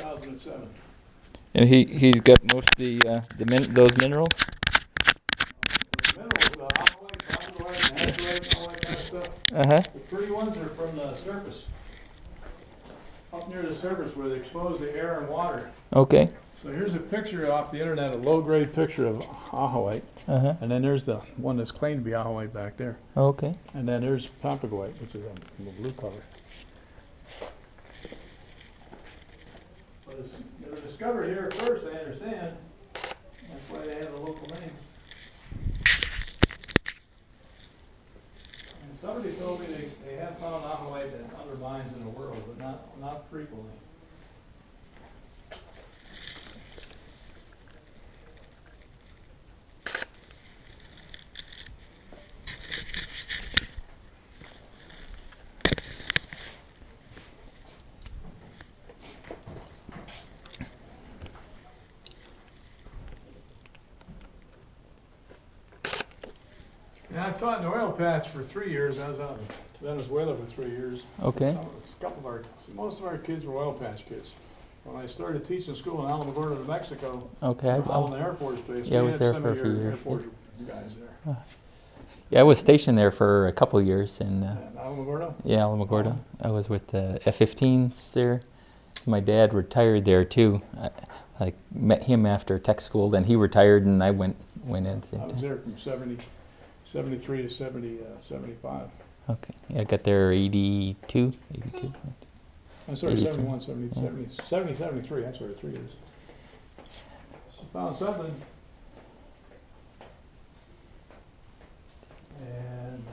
2007. And he's got most of those minerals. The minerals, alkylite, bronzolite, nazarite, all that kind of stuff. The pretty ones are from the surface. Up near the surface where they expose the air and water. Okay. So here's a picture off the internet, a low-grade picture of aholite. And then there's the one that's claimed to be aholite back there. Okay. And then there's pampagoite, which is in the blue color. But they were discovered here first, I understand. That's why they have the local name. And somebody told me they have found aholite in other mines in the world, but not frequently. Yeah, I taught in the oil patch for 3 years. I was out in Venezuela for 3 years. Okay. Most of our kids were oil patch kids. When I started teaching school in Alamogordo, New Mexico, okay, on the Air Force Base, yeah, I was there some for a of few your years. Air Force guys there. Yeah, I was stationed there for a couple of years in Alamogordo? Yeah, Alamogordo. I was with the F-15s there. My dad retired there too. I met him after tech school, then he retired and I went in at the same time. I was there from 73 to 75. Okay. Yeah, I got there 82. I'm sorry, 83. 71, 70, 73, I'm sorry, 3 years. So found something. And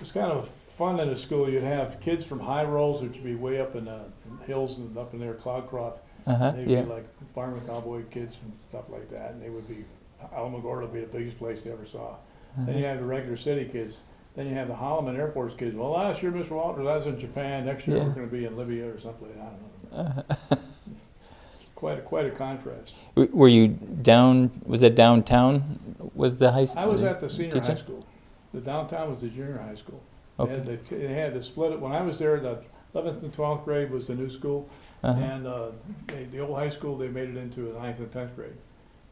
it's kind of fun in a school. You'd have kids from high rolls, which would be way up in the hills and up in there, Cloudcroft. They'd be like farmer cowboy kids and stuff like that. And they would be, Alamogordo would be the biggest place they ever saw. Then you have the regular city kids. Then you have the Holloman Air Force kids. Well, last year, Mr. Walters, I was in Japan. Next year, we're going to be in Libya or something. I don't know. Quite a contrast. Were you down? Was it downtown? Was the high school? I was at the senior high school. The downtown was the junior high school. Okay. They had to split it. When I was there, the 11th and 12th grade was the new school, and the old high school they made it into the 9th and 10th grade.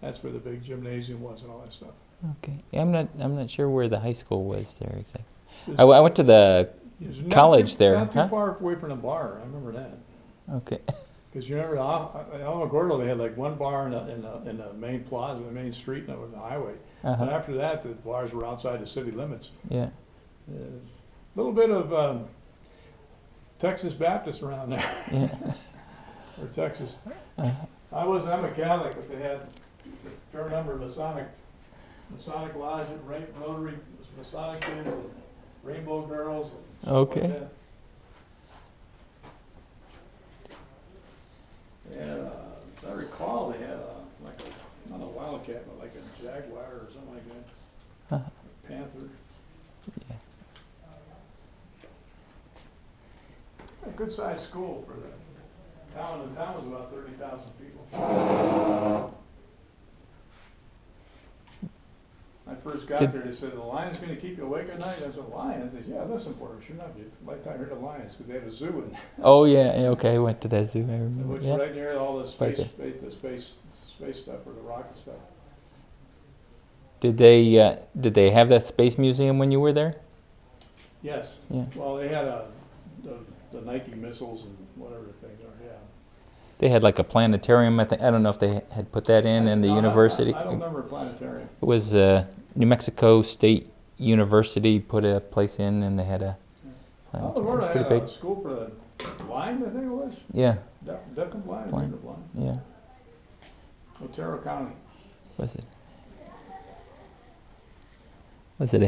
That's where the big gymnasium was and all that stuff. Okay, yeah, I'm not sure where the high school was there exactly. I went to the college there. Not too far away from the bar. I remember that. Okay. Because you remember in Alamogordo they had like one bar in the main plaza, the main street, and the highway. But after that, the bars were outside the city limits. Yeah. A little bit of Texas Baptist around there. Yeah. Or Texas. I'm a Catholic, but they had a fair number of Masonic Lodge, Rotary Masonic kids, and Rainbow Girls. And okay. Like that. And as I recall, they had not a Wildcat, but like a Jaguar or something like that. A Panther. Yeah. A good sized school for the town. The town was about 30,000 people. I first got there, they said, the lion's going to keep you awake at night? I said, lion? I said, yeah, listen for it. Sure enough, you like I heard the lions, because they have a zoo in Oh, yeah, okay, I went to that zoo, I remember. Which right near all the space stuff, or the rocket stuff. Did they have that space museum when you were there? Yes. Yeah. Well, they had the Nike missiles and whatever things are, yeah. They had like a planetarium, I think. I don't know if they had put that in the university. I don't remember a planetarium. It was New Mexico State University put a place in, and they had a planetarium. It was pretty big. A school for the blind, I think it was. Yeah. Deaf and blind. Blind. Yeah. Otero County. Was it a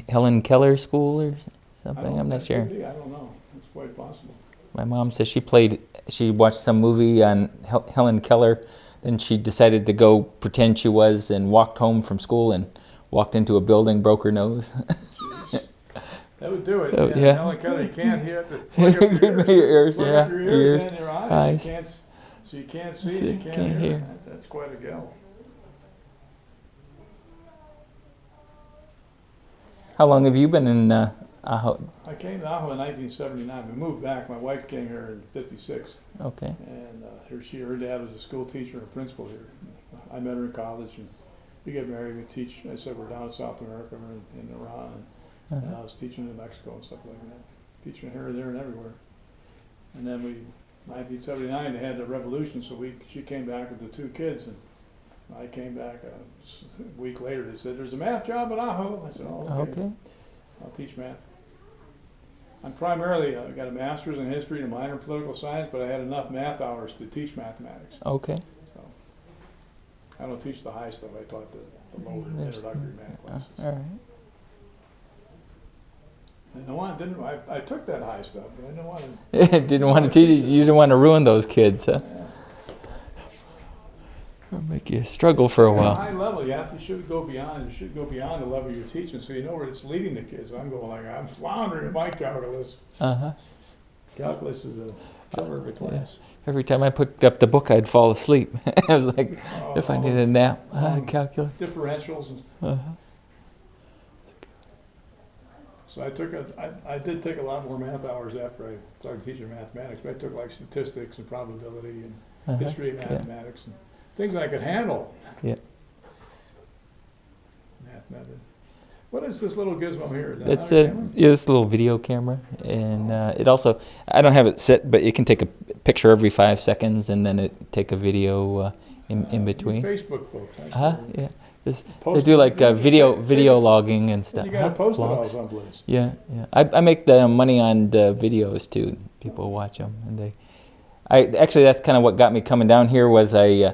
Helen Keller school or something? I'm not sure. I don't know. It's quite possible. My mom says she watched some movie on Helen Keller, then she decided to go pretend she was and walked home from school and walked into a building, broke her nose. Jeez. That would do it. Oh, yeah. Helen Keller, you can't hear it. Plug up your ears. Plug up your ears and your eyes. So you can't see and you can't hear. That's quite a go. How long have you been in Aho. I came to Aho in 1979. We moved back. My wife came here in '56. Okay. And her dad was a school teacher and a principal here. I met her in college, and we got married. We teach. I said we're down in South America, we're in Iran, and I was teaching in Mexico and stuff like that. Teaching here, there, and everywhere. And then 1979, they had the revolution, so she came back with the 2 kids, and I came back a week later. They said, "There's a math job at Aho." I said, "Oh, okay. I'll teach math." I'm primarily, I got a master's in history and a minor in political science, but I had enough math hours to teach mathematics. Okay. So I don't teach the high stuff. I taught the lower introductory math classes. All right. And I took that high stuff, but I didn't want to. Didn't want to teach it. You didn't want to ruin those kids, huh? Yeah. Or make you struggle for a while. At a high level, you should go beyond. You should go beyond the level you're teaching, so you know where it's leading the kids. I'm going like I'm floundering in my calculus. Calculus is a killer of a class. Yeah. Every time I picked up the book, I'd fall asleep. I was like, if I needed a nap, calculus. Differentials. So I did take a lot more math hours after I started teaching mathematics. But I took like statistics and probability and history of mathematics and things I could handle. Yeah. Math method. What is this little gizmo here? It's this little video camera, and it also, I don't have it set, but it can take a picture every 5 seconds, and then it take a video in between. Facebook folks. Yeah. They do like video logging and stuff. You got to post it all someplace. Yeah. I make the money on the videos too. People watch them, and actually that's kind of what got me coming down here. Was I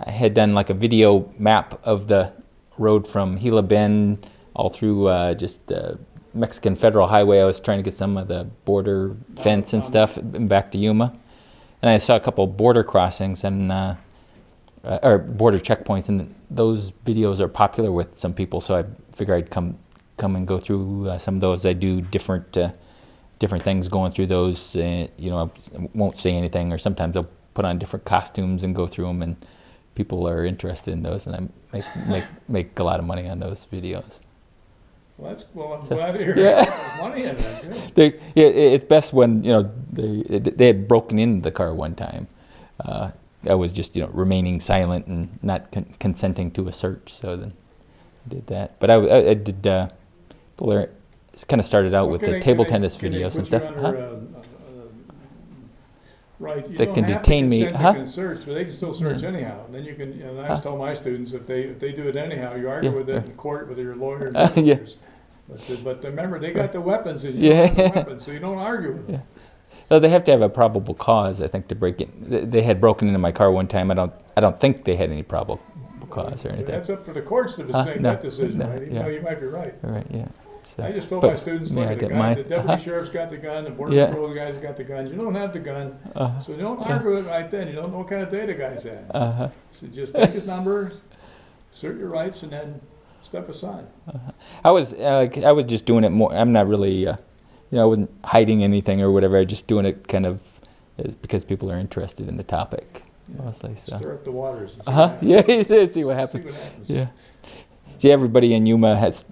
had done like a video map of the road from Gila Bend all through just Mexican Federal Highway. I was trying to get some of the border fence and stuff back to Yuma, and I saw a couple border crossings and or border checkpoints, and those videos are popular with some people. So I figure I'd come and go through some of those. I do different things going through those. I won't say anything, or sometimes I'll put on different costumes and go through them, and people are interested in those, and I make a lot of money on those videos. Well, I'm glad to hear there's money in that. It's best when they had broken into the car one time. I was just remaining silent and not consenting to a search, so then I did that. But I did kind of started out with the table tennis videos and stuff. Right, they can detain me. They can search, but they can still search anyhow. And then you can. And I always tell my students, if they do it anyhow, you argue with it in court with your lawyer. And but remember, they got the weapons, and you don't have the weapons, so you don't argue with them. So they have to have a probable cause, I think, to break in. They had broken into my car one time. I don't think they had any probable cause or anything. That's up for the courts to make that decision, right? Even though you might be right. Right. Yeah. So, I just told my students, look, the deputy sheriff's got the gun, the border patrol guys got the gun. You don't have the gun, so you don't argue it right then. You don't know what kind of day the guy's had. So just take his number, assert your rights, and then step aside. I was just doing it more. I'm not really, I wasn't hiding anything or whatever. I was just doing it kind of because people are interested in the topic. Mostly, so. Stir up the waters. See what happens. Yeah. See, everybody in Yuma has.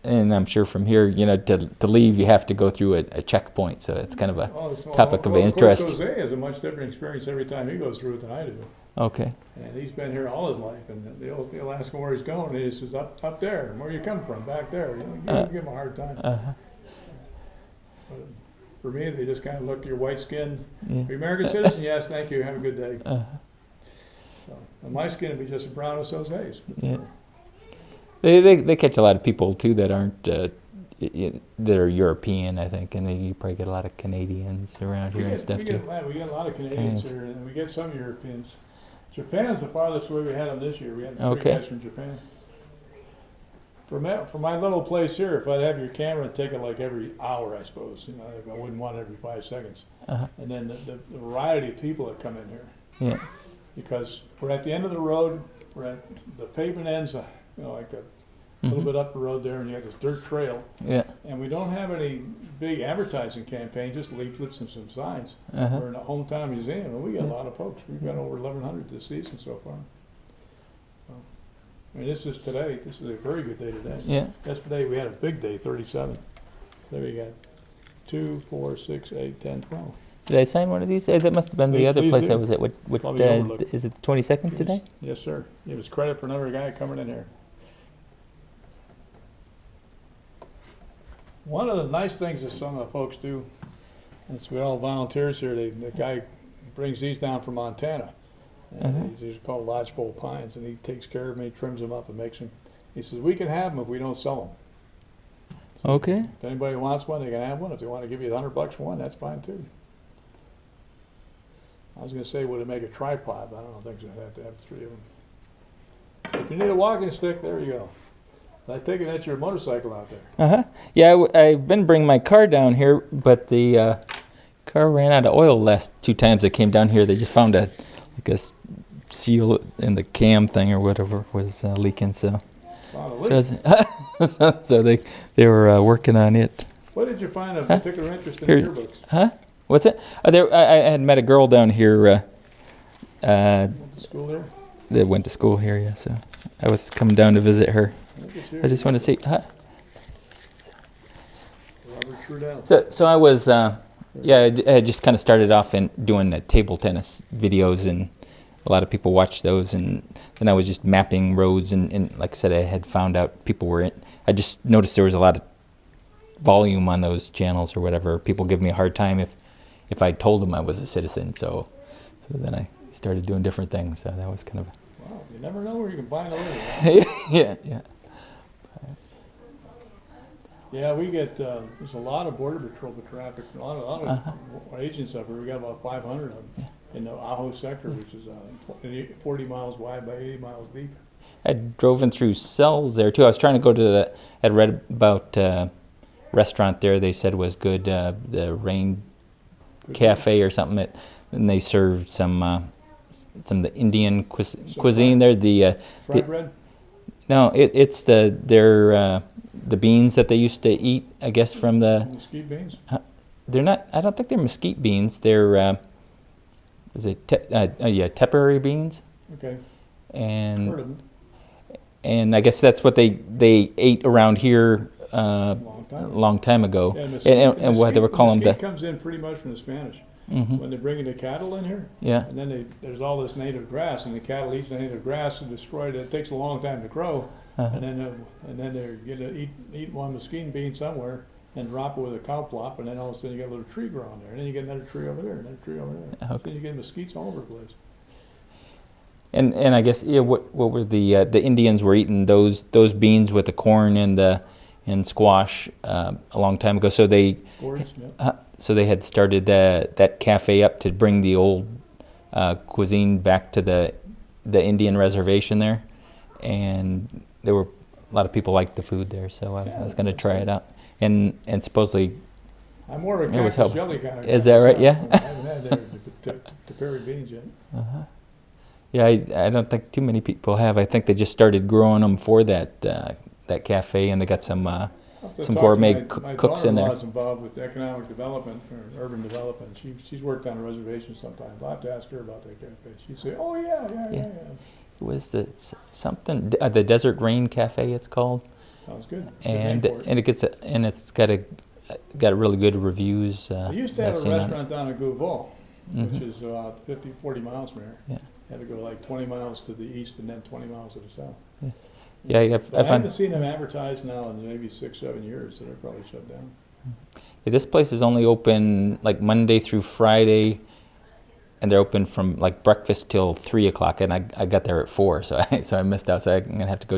And I'm sure from here, to leave, you have to go through a checkpoint. So it's kind of a topic of interest. Of course, Jose has a much different experience every time he goes through it than I do. Okay. And he's been here all his life, and they'll ask him where he's going, and he says, up there. Where you come from? Back there. You give him a hard time. But for me, they just kind of look at your white skin. Are you American citizen? Yes, thank you. Have a good day. So, and my skin would be just as brown as Jose's. Yeah. They catch a lot of people too that aren't that are European, I think, and you probably get a lot of Canadians around here and stuff too. We get a lot of Canadians here, and we get some Europeans. Japan's the farthest way we had them this year. We had 3 guys from Japan. For my little place here, if I'd have your camera, it'd take it like every hour, I suppose. I wouldn't want it every 5 seconds. And then the variety of people that come in here. Yeah. Because we're at the end of the road. We're at the pavement ends. Like a little bit up the road there, and you got this dirt trail. Yeah. And we don't have any big advertising campaign, just leaflets and some signs. We're in a hometown museum, and we got a lot of folks. We've got over 1,100 this season so far. So, I mean, this is today. This is a very good day today. Yeah. Yesterday we had a big day, 37. There you go. 2, 4, 6, 8, 10, 12. Did I sign one of these? That must have been the other Please place do. I was at. What Probably overlooked. is it 22nd today? Yes, sir. Give us credit for another guy coming in here. One of the nice things that some of the folks do, and we all volunteers here, the guy brings these down from Montana. These are called lodgepole pines, and he takes care of them, he trims them up and makes them. He says, we can have them if we don't sell them. Okay. If anybody wants one, they can have one. If they want to give you $100 for one, that's fine too. I was going to say, would it make a tripod, but I don't think so. I'd have to have 3 of them. So if you need a walking stick, there you go. I take it that's your motorcycle out there. Yeah, I've been bringing my car down here, but the car ran out of oil last 2 times I came down here. They just found a seal in the cam thing or whatever was leaking. So they were working on it. What did you find of particular interest in the yearbooks? Huh? What's it? I had met a girl down here. Went to school there? That went to school here, yeah. So I was coming down to visit her. I just want to see. Robert Trudell. So I was, I had just kind of started off in doing table tennis videos, and a lot of people watched those, and then I was just mapping roads, and like I said, I had found out people were in. I just noticed there was a lot of volume on those channels or whatever. People give me a hard time if I told them I was a citizen. So then I started doing different things. So that was kind of. Wow, you never know where you can find a living. Yeah. Yeah, we get, there's a lot of Border Patrol traffic, a lot of agents up here. We got about 500 of them in the Ajo sector, which is 40 miles wide by 80 miles deep. I drove in through cells there too. I was trying to go to I'd read about restaurant there they said was good, the Rain Cafe or something, and they served some of the Indian cuisine there. Fried bread? No, it's their the beans that they used to eat, I guess, from the mesquite beans. They're not. I don't think they're mesquite beans. They're is it tepary beans? Okay. And heard of them. And I guess that's what they ate around here a long time ago. Yeah, and what they were calling mesquite comes in pretty much from the Spanish. When they're bringing the cattle in here, yeah, and then there's all this native grass, and the cattle eat the native grass and destroy it. It takes a long time to grow, and then they're gonna eat one mesquite bean somewhere and drop it with a cow plop, and then all of a sudden you get a little tree growing there, and then you get another tree over there, another tree over there. Okay. Then you get mesquites all over the place. And I guess what were the Indians were eating those beans with the corn and squash a long time ago. So they so they had started that cafe up to bring the old cuisine back to the Indian reservation there, and there were a lot of people liked the food there. So I was going to try it out, and supposedly I'm more of a cactus jelly kind of guy. Is that right? Yeah. I haven't had the peri beans yet. Yeah, I don't think too many people have. I think they just started growing them for that cafe, and they got some gourmet cooks in there. My daughter-in-law is involved with economic development or urban development. She's worked on a reservation sometimes. I'll have to ask her about that cafe. She'd say, "Oh yeah." It was the Desert Rain Cafe. It's called. Sounds good. And it's got really good reviews. I used to have a restaurant down in Gouvaux, which is 40 miles from here. Yeah. Had to go like 20 miles to the east and then 20 miles to the south. Yeah, I haven't seen them advertised now in maybe 6-7 years, so they're probably shut down. Yeah, this place is only open like Monday through Friday, and they're open from like breakfast till 3 o'clock, and I got there at 4, so I missed out. So I'm gonna have to go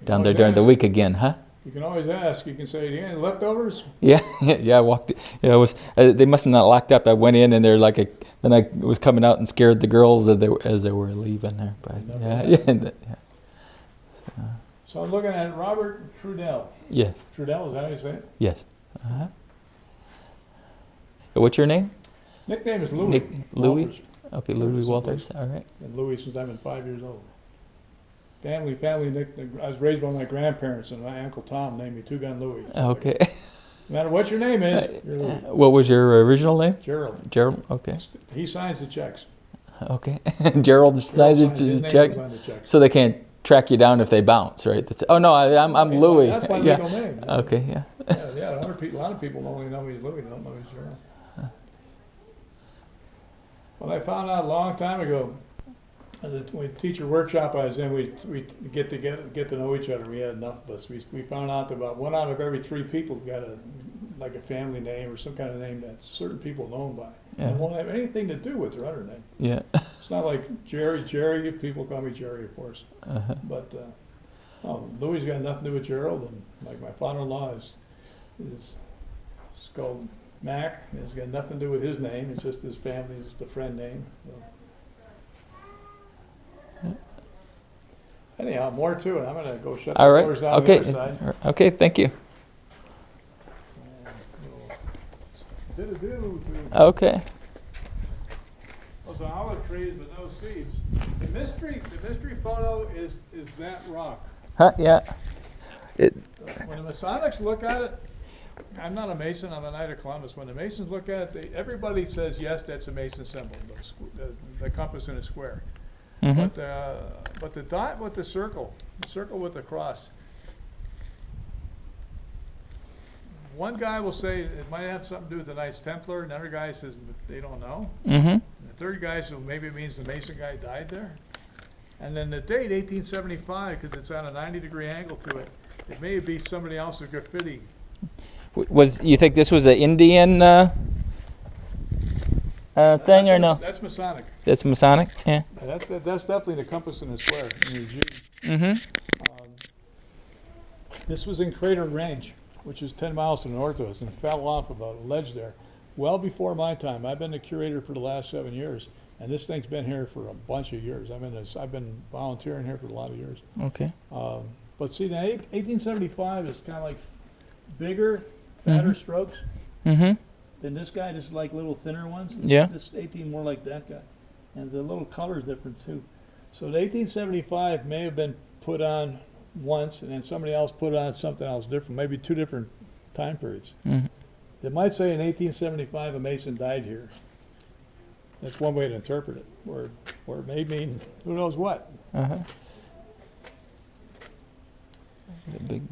down there during the week again, huh? You can always ask. You can say, "Yeah, leftovers." Yeah, I walked. Yeah, it was. They must have not locked up. I went in, and they're like then I was coming out and scared the girls as they were leaving there. But yeah. So I'm looking at Robert Trudell. Yes. Trudell, is that how you say it? Yes. What's your name? Nickname is Louis. Louis. Okay, Louis Walters. All right. And Louis since I've been 5 years old. Family nickname. I was raised by my grandparents, and my Uncle Tom named me Two Gun Louis. So okay. No matter what your name is, you're Louis. What was your original name? Gerald. Gerald. Okay. He signs the checks. Okay. Gerald signs the check. So they can't track you down if they bounce, right? That's, oh no, I'm Louis. That's my Yeah. legal name. Okay, yeah. Yeah, a lot of people only know me as Louis, don't know me as Gerald. When I found out a long time ago, when teacher workshop I was in, we get to know each other. We had enough of us. We found out that about 1 out of every 3 people got like a family name or some kind of name that certain people are known by. Yeah. And it won't have anything to do with their other name. Yeah. It's not like Jerry. People call me Jerry, of course. But Louis got nothing to do with Gerald, and like my father-in-law is called Mac. It's got nothing to do with his name. It's just his family. It's just a friend name. So. Anyhow, more to it. I'm going to go shut the doors down the other side. Okay, thank you. Okay. Those are olive trees with no seeds. The mystery photo is that rock. Huh? Yeah. When the Masonics look at it, I'm not a Mason, I'm a Knight of Columbus. When the Masons look at it, everybody says, yes, that's a Mason symbol, the compass in a square. But the dot with the circle with the cross. One guy will say it might have something to do with the Knights Templar, another guy says they don't know. And the third guy says maybe it means the Mason guy died there. And then the date, 1875, because it's on a 90-degree angle to it, it may be somebody else's graffiti. You think this was an Indian thing or no? That's Masonic. That's Masonic, yeah. That's definitely the compass in the square. This was in Crater Range, which is 10 miles to the north of us, and fell off about a ledge there. Well before my time. I've been the curator for the last 7 years, and this thing's been here for a bunch of years. I've been volunteering here for a lot of years. Okay. But see, the 1875 is kind of like bigger, fatter strokes. Than this guy, just like little thinner ones. Yeah. This 18 more like that guy. And the little color's different too. So the 1875 may have been put on once, and then somebody else put on something else different, maybe 2 different time periods. They might say in 1875 a Mason died here. That's one way to interpret it. Or it may mean who knows what. The big